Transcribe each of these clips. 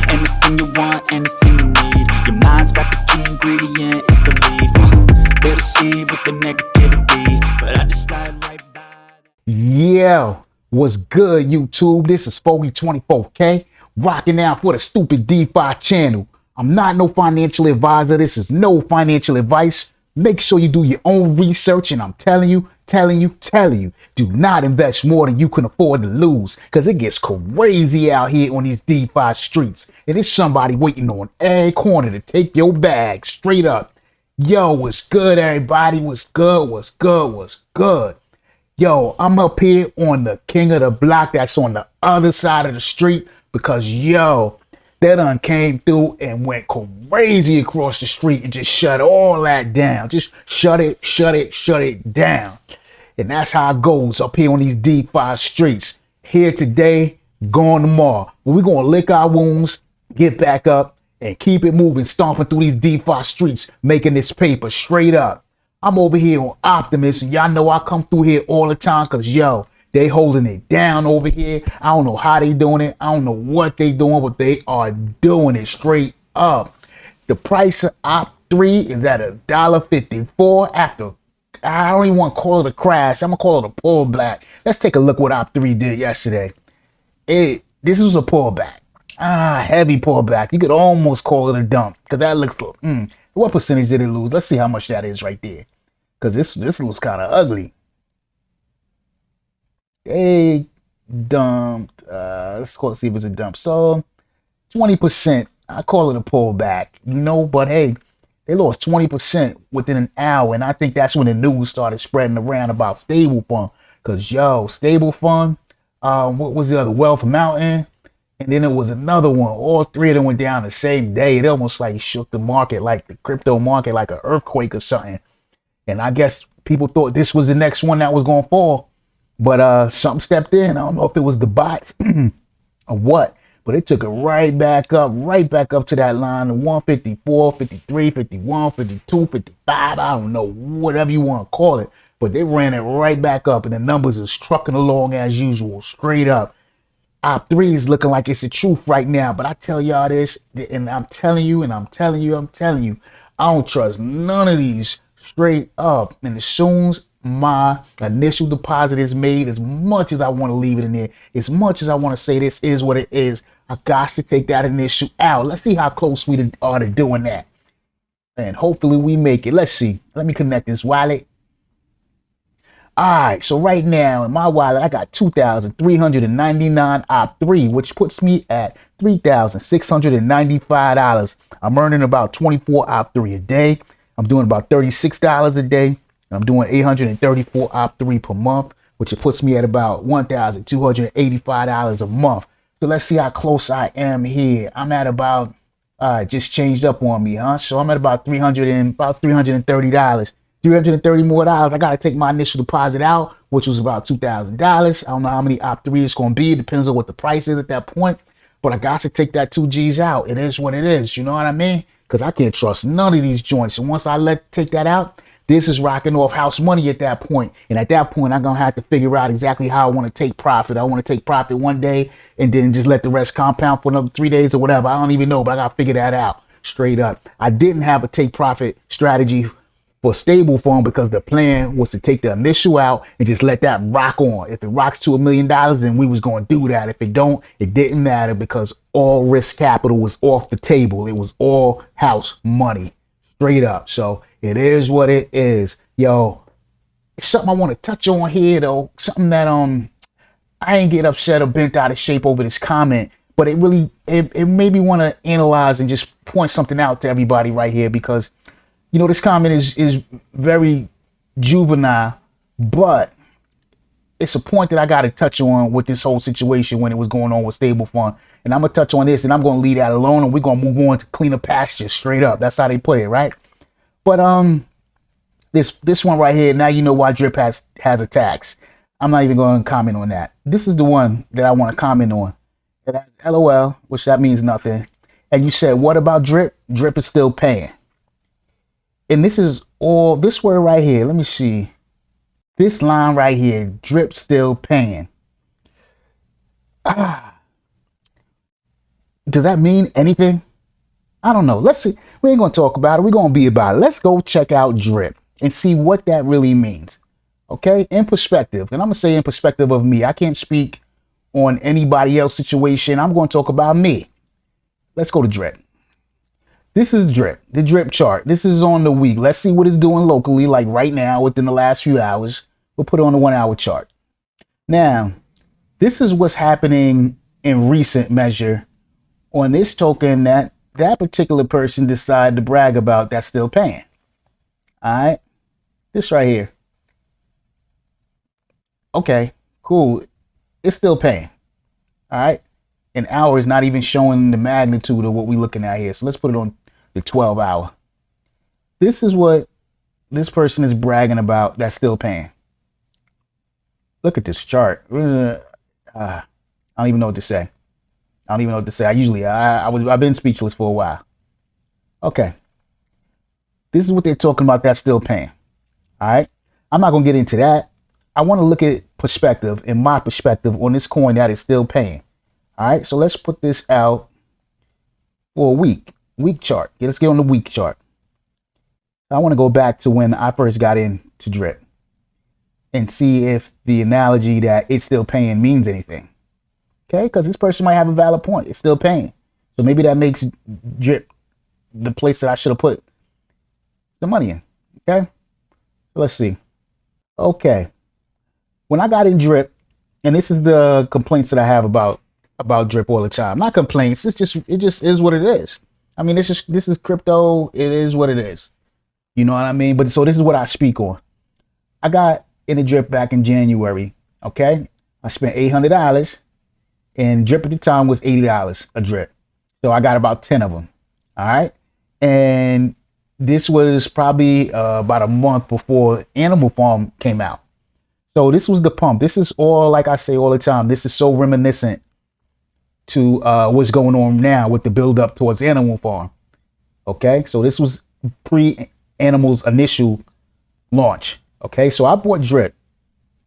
Anything you want, anything you need. Your mind's got the key ingredient, it's belief. They deceive with the negativity, but I just slide right by. Yeah, what's good, YouTube? This is Foggy24K, rocking out for the stupid DeFi channel. I'm not no financial advisor. This is no financial advice. Make sure you do your own research, and I'm telling you, do not invest more than you can afford to lose, because it gets crazy out here on these DeFi streets. And there's somebody waiting on every corner to take your bag straight up. Yo, what's good, everybody? What's good? What's good? What's good? Yo, I'm up here on the king of the block that's on the other side of the street because, yo, that done came through and went crazy across the street and just shut all that down. Just shut it down. And that's how it goes up here on these DeFi streets. Here today, gone tomorrow. We're going to lick our wounds, get back up, and keep it moving, stomping through these DeFi streets, making this paper straight up. I'm over here on Optimus, and y'all know I come through here all the time because, yo, they holding it down over here. I don't know how they doing it. I don't know what they doing, but they are doing it straight up. The price of Op3 is at $1.54 after, I don't even want to call it a crash. I'm going to call it a pullback. Let's take a look what Op3 did yesterday. This was a pullback. Heavy pullback. You could almost call it a dump because that looks, what percentage did it lose? Let's see how much that is right there. Because this looks kind of ugly. They dumped, let's see if it's a dump. So 20%, I call it a pullback, but hey, they lost 20% within an hour. And I think that's when the news started spreading around about stable fund. Because, yo, stable fund, what was the other? Wealth Mountain. And then it was another one. All three of them went down the same day. It almost like shook the market, like the crypto market, like an earthquake or something. And I guess people thought this was the next one that was going to fall. But something stepped in. I don't know if it was the bots or what. But it took it right back up to that line of 154, 53, 51, 52, 55. I don't know, whatever you want to call it. But they ran it right back up. And the numbers is trucking along as usual, straight up. Op3 is looking like it's the truth right now. But I tell y'all this, and I'm telling you, I don't trust none of these straight up. And as soon as my initial deposit is made, as much as I want to leave it in there, as much as I want to say this is what it is, I got to take that initial out. Let's see how close we are to doing that. And hopefully we make it. Let's see. Let me connect this wallet. All right, so right now in my wallet, I got 2,399 Op3, which puts me at $3,695. I'm earning about 24 Op3 a day. I'm doing about $36 a day. I'm doing 834 Op3 per month, which it puts me at about $1,285 a month. So let's see how close I am here. I'm at about, just changed up on me, huh? So I'm at about $330. $330 more. I got to take my initial deposit out, which was about $2,000. I don't know how many Op3 it's going to be. It depends on what the price is at that point. But I got to take that 2 G's out. It is what it is. You know what I mean? Because I can't trust none of these joints. And once I take that out, this is rocking off house money at that point. And at that point, I'm going to have to figure out exactly how I want to take profit. I want to take profit one day and then just let the rest compound for another 3 days or whatever. I don't even know, but I got to figure that out straight up. I didn't have a take profit strategy for stable fund because the plan was to take the initial out and just let that rock on. If it rocks to $1 million, then we was going to do that. If it don't, it didn't matter because all risk capital was off the table. It was all house money straight up. So it is what it is. Yo, it's something I want to touch on here though. Something that I ain't get upset or bent out of shape over this comment, but it made me want to analyze and just point something out to everybody right here because this comment is very juvenile, but it's a point that I got to touch on with this whole situation when it was going on with stable fund. And I'm going to touch on this and I'm going to leave that alone and we're going to move on to cleaner pastures straight up. That's how they put it, right? But this one right here, now you know why Drip has a tax. I'm not even going to comment on that. This is the one that I want to comment on. It has LOL, which that means nothing. And you said, what about Drip? Drip is still paying. And this is all, this word right here, let me see. This line right here, Drip still paying. Does that mean anything? I don't know. Let's see. We ain't gonna talk about it. We're gonna be about it. Let's go check out drip and see what that really means. Okay, in perspective. And I'm gonna say in perspective of me. I can't speak on anybody else's situation. I'm gonna talk about me. Let's go to drip. This is drip, the drip chart. This is on the week. Let's see what it's doing locally, like right now, within the last few hours. We'll put it on the 1 hour chart. Now, this is what's happening in recent measure on this token that particular person decided to brag about that's still paying. All right, this right here. Okay, cool. It's still paying. All right, an hour is not even showing the magnitude of what we're looking at here. So let's put it on the 12 hour. This is what this person is bragging about that's still paying. Look at this chart. I don't even know what to say. I don't even know what to say. I've been speechless for a while. Okay. This is what they're talking about that's still paying. All right. I'm not going to get into that. I want to look at perspective, in my perspective, on this coin that is still paying. All right. So let's put this out for a week chart. Yeah, let's get on the week chart. I want to go back to when I first got into drip and see if the analogy that it's still paying means anything. Okay, because this person might have a valid point. It's still paying. So maybe that makes drip the place that I should have put the money in. Okay, so let's see. Okay, when I got in drip, and this is the complaints that I have about drip all the time. Not complaints. It just is what it is. I mean, this is crypto. It is what it is. You know what I mean? But so this is what I speak on. I got in the drip back in January. Okay, I spent $800. And drip at the time was $80 a drip. So I got about 10 of them. All right. And this was probably about a month before Animal Farm came out. So this was the pump. This is all, like I say all the time, this is so reminiscent to what's going on now with the build up towards Animal Farm. Okay. So this was pre-Animal's initial launch. Okay. So I bought drip.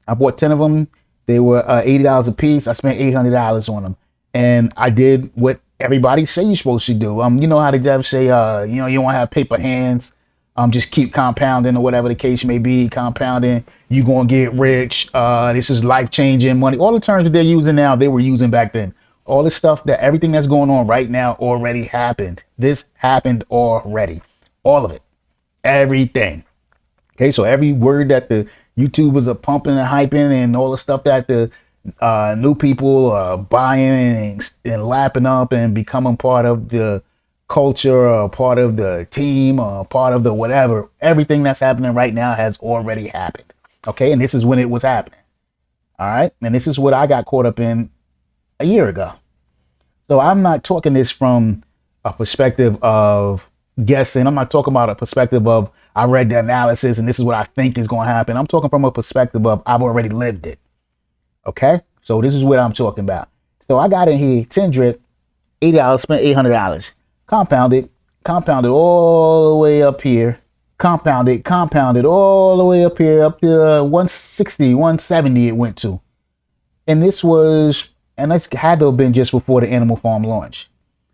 I bought 10 of them. They were $80 a piece. I spent $800 on them. And I did what everybody say you're supposed to do. You know how the devs say, you don't want to have paper hands. Just keep compounding or whatever the case may be. Compounding, you're going to get rich. This is life-changing money. All the terms that they're using now, they were using back then. All the stuff everything that's going on right now already happened. This happened already. All of it. Everything. Okay, so every word that the YouTubers are pumping and hyping and all the stuff that the new people are buying and lapping up and becoming part of the culture or part of the team or part of the whatever. Everything that's happening right now has already happened. Okay, and this is when it was happening. All right, and this is what I got caught up in a year ago. So I'm not talking this from a perspective of guessing. I'm not talking about a perspective of I read the analysis and this is what I think is going to happen. I'm talking from a perspective of I've already lived it. Okay, so this is what I'm talking about. So I got in here 10 drip, $80, spent $800, compounded all the way up here, compounded all the way up here, up to 160, 170 it went to. And this had to have been just before the Animal Farm launch.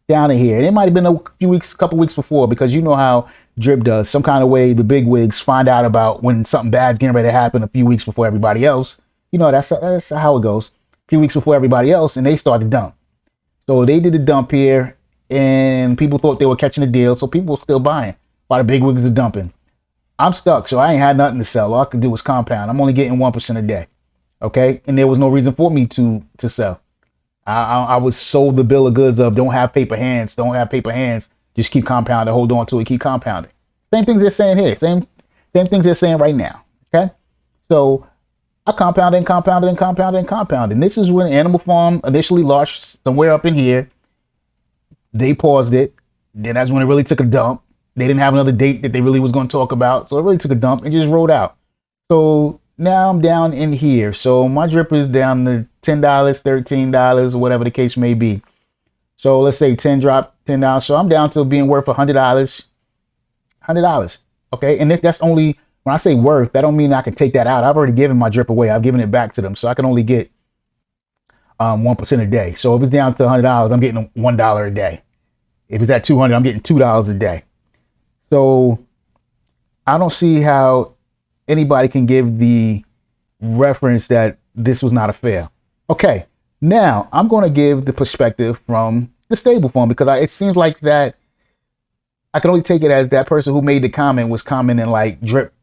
Down in here. And it might have been a couple weeks before, because you know how drip does. Some kind of way the big wigs find out about when something bad's getting ready to happen a few weeks before everybody else. You know, that's how it goes. A few weeks before everybody else, and they start to dump. So they did the dump here, and people thought they were catching a deal, so people were still buying while the big wigs are dumping. I'm stuck, so I ain't had nothing to sell. All I could do was compound. I'm only getting 1% a day. Okay? And there was no reason for me to sell. I was sold the bill of goods of don't have paper hands, just keep compounding, hold on to it, keep compounding. Same things they're saying here, same things they're saying right now. Okay, so I compounded. And this is when Animal Farm initially launched somewhere up in here. They paused it. Then that's when it really took a dump. They didn't have another date that they really was going to talk about, so it really took a dump and just rolled out. So now I'm down in here. So my drip is down to $10, $13, or whatever the case may be. So let's say 10 drop, $10. So I'm down to being worth $100. Okay. And that's only, when I say worth, that don't mean I can take that out. I've already given my drip away. I've given it back to them. So I can only get 1% a day. So if it's down to $100, I'm getting $1 a day. If it's at 200, I'm getting $2 a day. So I don't see how anybody can give the reference that this was not a fail. Okay, now I'm going to give the perspective from the stable form, because it seems like that I can only take it as that person who made the comment was commenting like drip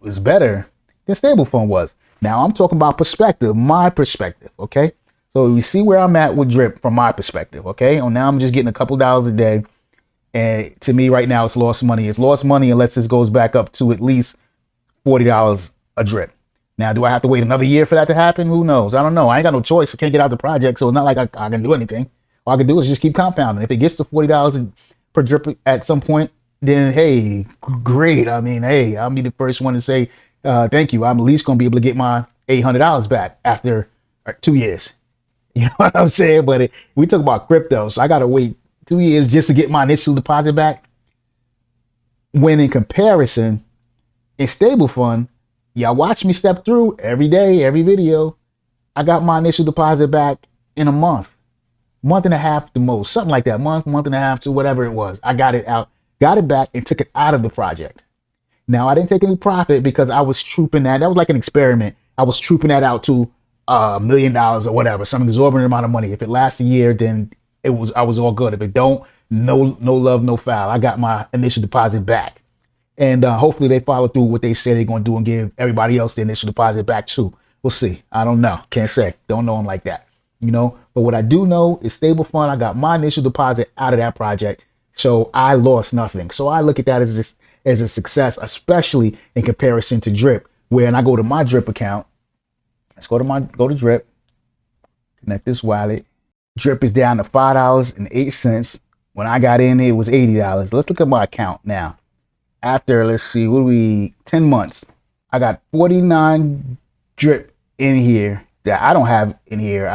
was better than stable form was. Now I'm talking about perspective, my perspective. Okay, so you see where I'm at with drip from my perspective. Okay, and now I'm just getting a couple dollars a day, and to me right now it's lost money. It's lost money unless this goes back up to at least $40 a drip. Now, do I have to wait another year for that to happen? Who knows? I don't know. I ain't got no choice. I can't get out the project, so it's not like I can do anything. All I can do is just keep compounding. If it gets to $40 per drip at some point, then hey, great. I mean, hey, I'll be the first one to say thank you. I'm at least going to be able to get my $800 back after 2 years. You know what I'm saying? But we talk about crypto, so I got to wait 2 years just to get my initial deposit back. When in comparison, in stable fund, y'all watch me step through every day, every video. I got my initial deposit back in a month and a half the most, something like that. Month and a half to whatever it was. I got it out, got it back, and took it out of the project. Now I didn't take any profit because I was trooping that. That was like an experiment. I was trooping that out to $1 million or whatever, some exorbitant amount of money. If it lasts a year, then I was all good. If it don't, no love, no foul. I got my initial deposit back. And hopefully they follow through what they say they're going to do and give everybody else the initial deposit back too. We'll see. I don't know. Can't say. Don't know them like that. You know, but what I do know is stable fund. I got my initial deposit out of that project. So I lost nothing. So I look at that as a success, especially in comparison to drip, where I go to my drip account. Let's go to drip, connect this wallet. Drip is down to $5.08. When I got in, it was $80. Let's look at my account now. After, let's see, 10 months, I got 49 drip in here that I don't have in here.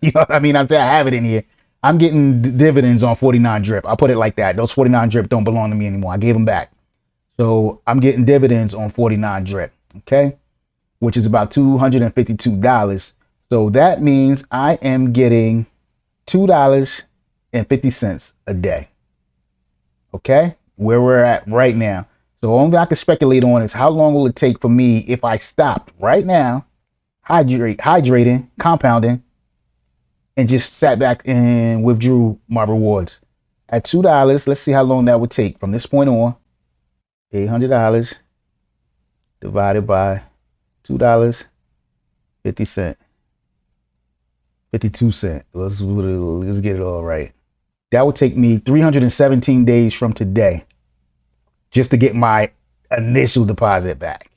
You know what I mean? I say I have it in here. I'm getting dividends on 49 drip. I'll put it like that. Those 49 drip don't belong to me anymore. I gave them back. So I'm getting dividends on 49 drip, okay? Which is about $252. So that means I am getting $2.50 a day, okay? Where we're at right now. So only I can speculate on is how long will it take for me if I stopped right now, hydrating, compounding, and just sat back and withdrew my rewards. At $2, let's see how long that would take from this point on. $800 divided by $2.50. 52 cents. Let's get it all right. That would take me 317 days from today just to get my initial deposit back.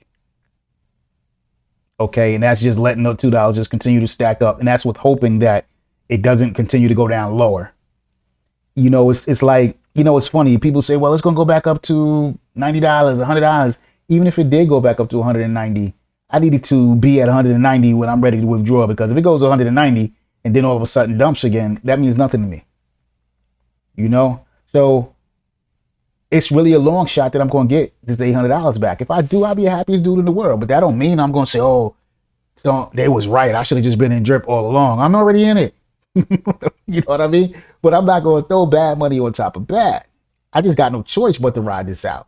Okay, and that's just letting the $2 just continue to stack up. And that's with hoping that it doesn't continue to go down lower. You know, it's like, you know, it's funny. People say, well, it's going to go back up to $90, $100. Even if it did go back up to 190, I needed to be at 190 when I'm ready to withdraw, because if it goes to 190 and then all of a sudden dumps again, that means nothing to me. You know, so it's really a long shot that I'm going to get this $800 back. If I do, I'll be the happiest dude in the world. But that don't mean I'm going to say, oh, so they was right. I should have just been in drip all along. I'm already in it. You know what I mean? But I'm not going to throw bad money on top of bad. I just got no choice but to ride this out.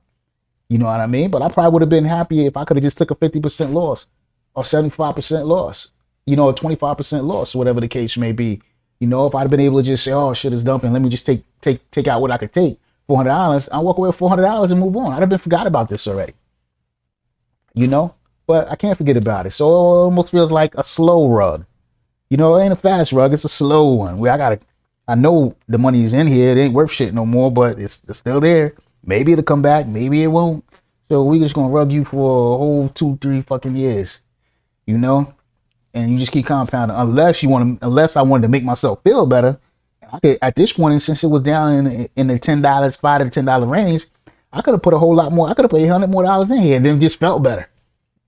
You know what I mean? But I probably would have been happy if I could have just took a 50% loss or 75% loss, you know, a 25% loss, whatever the case may be. You know, if I'd have been able to just say, oh, shit is dumping, let me just take out what I could take, $400, I'll walk away with $400 and move on. I'd have been forgot about this already. You know, but I can't forget about it. So it almost feels like a slow rug. You know, it ain't a fast rug, it's a slow one where I know the money's in here, it ain't worth shit no more, but it's still there. Maybe it'll come back, maybe it won't. So we just gonna rug you for a whole 2-3 fucking years, you know? And you just keep compounding unless I wanted to make myself feel better. I could, at this point, since it was down in the $10, $5 to $10 range, I could have put a whole lot more. I could have put $800 more in here and then just felt better.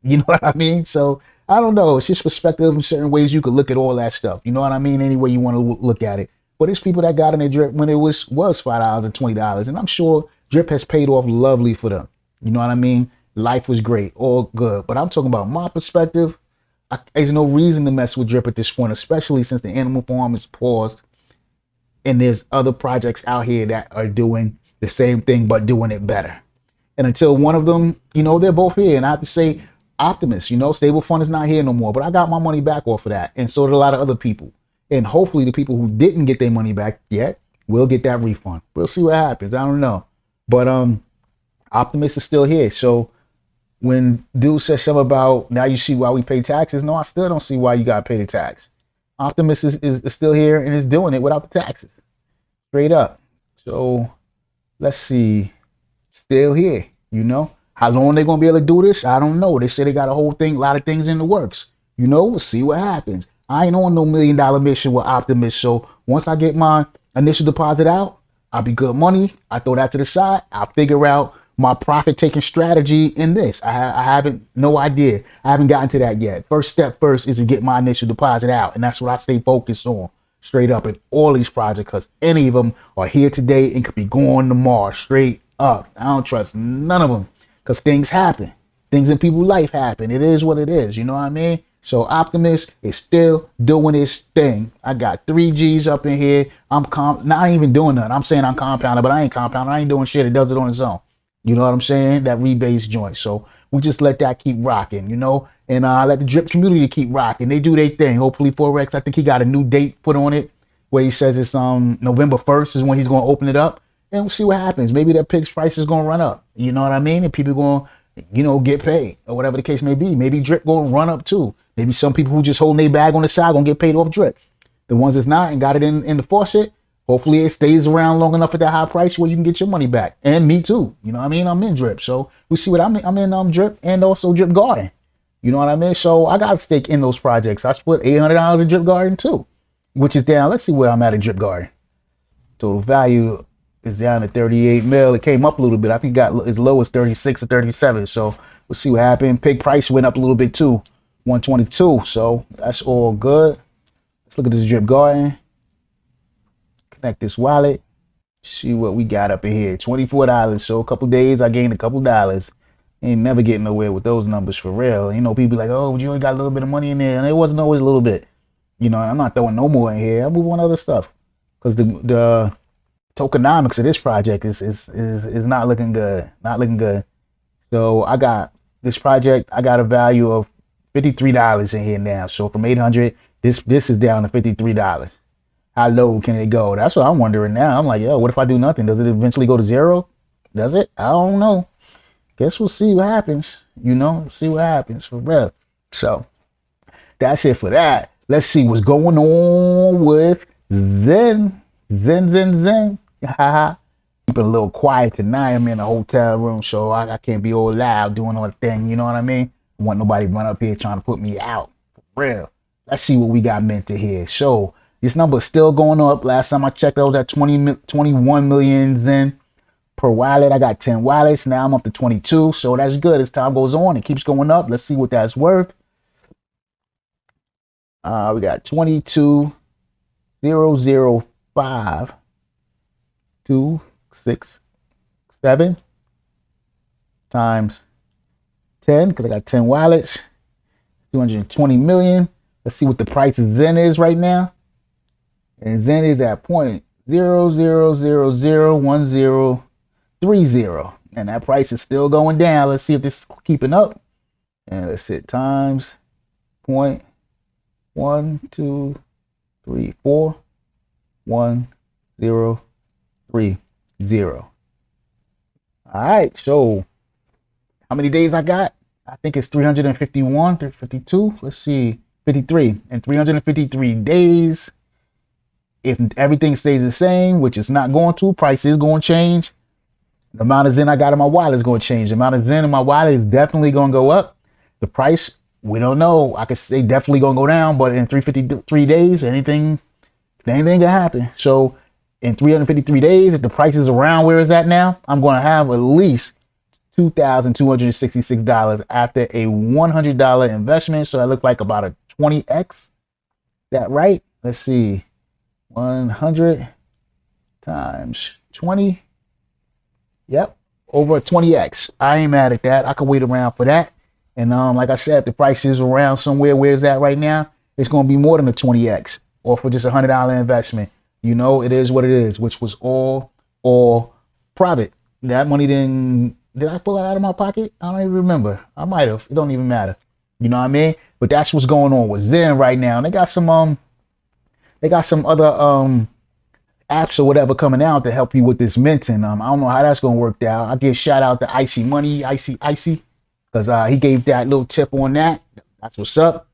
You know what I mean? So I don't know. It's just perspective in certain ways you could look at all that stuff. You know what I mean? Any way you want to look at it. But it's people that got in their drip when it was $5 and $20. And I'm sure drip has paid off lovely for them. You know what I mean? Life was great, all good. But I'm talking about my perspective. There's no reason to mess with drip at this point, especially since the animal farm is paused and there's other projects out here that are doing the same thing but doing it better. And until one of them, they're both here. And I have to say, Optimus, Stable Fund is not here no more. But I got my money back off of that. And so did a lot of other people. And hopefully the people who didn't get their money back yet will get that refund. We'll see what happens. I don't know. But Optimus is still here. So when dude says something about now you see why we pay taxes, no, I still don't see why you got to pay the tax. Optimus is still here and is doing it without the taxes. Straight up. So let's see. Still here, How long they gonna be able to do this? I don't know. They say they got a lot of things in the works. We'll see what happens. I ain't on no $1 million mission with Optimus. So once I get my initial deposit out, I'll be good money. I throw that to the side. I'll figure out my profit taking strategy in this. I haven't, no idea. I haven't gotten to that yet. First step first is to get my initial deposit out. And that's what I stay focused on. Straight up in all these projects, because any of them are here today and could be going tomorrow. Straight up. I don't trust none of them because things happen. Things in people's life happen. It is what it is. You know what I mean? So Optimus is still doing his thing. I got 3 G's up in here. Not even doing nothing. I'm saying I'm compounded, but I ain't compounded. I ain't doing shit. It does it on its own. You know what I'm saying? That rebase joint. So we just let that keep rocking, and let the drip community keep rocking. They do their thing. Hopefully Forex, I think he got a new date put on it where he says it's November 1st is when he's going to open it up. And we'll see what happens. Maybe that pig's price is going to run up. You know what I mean? And people going to, get paid or whatever the case may be. Maybe drip going to run up too. Maybe some people who just holding their bag on the side going to get paid off drip. The ones that's not and got it in the faucet, hopefully it stays around long enough at that high price where you can get your money back. And me too. You know what I mean? I'm in drip. So we see what I'm in drip and also drip garden. You know what I mean? So I got a stake in those projects. I split $800 in drip garden too, which is down. Let's see where I'm at in drip garden. Total value is down to 38 mil. It came up a little bit. I think it got as low as 36 or 37. So we'll see what happened. Pig price went up a little bit too, 122. So that's all good. Let's look at this drip garden. Connect this wallet. See what we got up in here. $24. So a couple days, I gained a couple dollars. Ain't never getting nowhere with those numbers for real. People like, oh, you only got a little bit of money in there. And it wasn't always a little bit. I'm not throwing no more in here. I move on other stuff. Because the tokenomics of this project is not looking good. Not looking good. So I got this project, I got a value of $53 in here now. So from 800, this is down to $53. How low can it go? That's what I'm wondering now. I'm like, yo, what if I do nothing? Does it eventually go to zero? Does it? I don't know. Guess we'll see what happens. See what happens for real. So that's it for that. Let's see what's going on with Zen. Zen. Haha. Keeping a little quiet tonight. I'm in a hotel room, so I can't be all loud doing all the thing. You know what I mean? I want nobody run up here trying to put me out. For real. Let's see what we got minted here. So this number is still going up. Last time I checked, I was at 21 million Zen per wallet. I got 10 wallets. Now I'm up to 22. So that's good. As time goes on, it keeps going up. Let's see what that's worth. We got 22,005. 267 times 10 because I got 10 wallets, 220 million. Let's see what the price of Zen is right now. And Zen is at 0.00001030. And that price is still going down. Let's see if this is keeping up. And let's hit times 0.12341030. All right, so how many days I got? I think it's 351, 352. Let's see, 53. And 353 days. If everything stays the same, which it's not going to, price is going to change. The amount of Zen I got in my wallet is going to change. The amount of Zen in my wallet is definitely going to go up. The price, we don't know. I could say definitely going to go down, but in 353 days, anything can happen. So in 353 days, if the price is around where it's at now, I'm going to have at least $2,266 after a $100 investment. So that looked like about a 20x. Is that right? Let's see. 100 times 20. Yep. Over a 20x. I ain't mad at that. I can wait around for that. And like I said, if the price is around somewhere where it's at right now, it's going to be more than a 20x, or for just $100 investment. You know, it is what it is, which was all private. That money did I pull it out of my pocket? I don't even remember. I might have. It don't even matter. You know what I mean? But that's what's going on with them right now. And they got some other apps or whatever coming out to help you with this minting. I don't know how that's gonna work out. I give shout out to Icy Money, Icy, because he gave that little tip on that. That's what's up.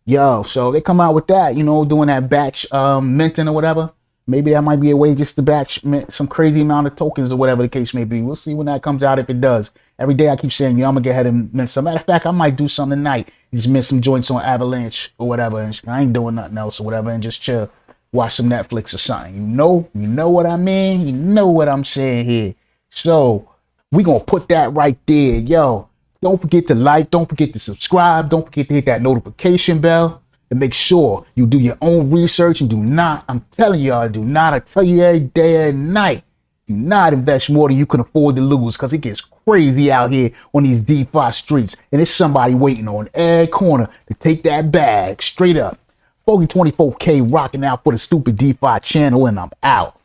Yo, so they come out with that, you know, doing that batch minting or whatever. Maybe that might be a way just to batch mint some crazy amount of tokens or whatever the case may be. We'll see when that comes out, if it does. Every day I keep saying, I'm gonna get ahead and mint some. Matter of fact, I might do something tonight. Just mint some joints on Avalanche or whatever. And I ain't doing nothing else or whatever, and just chill, watch some Netflix or something. You know what I mean? You know what I'm saying here. So we gonna put that right there. Yo, don't forget to like, don't forget to subscribe, don't forget to hit that notification bell. And make sure you do your own research and do not, I'm telling y'all, do not, I tell you every day and night, do not invest more than you can afford to lose, because it gets crazy out here on these DeFi streets. And there's somebody waiting on every corner to take that bag straight up. Foggy 24K rocking out for the Stupid DeFi channel, and I'm out.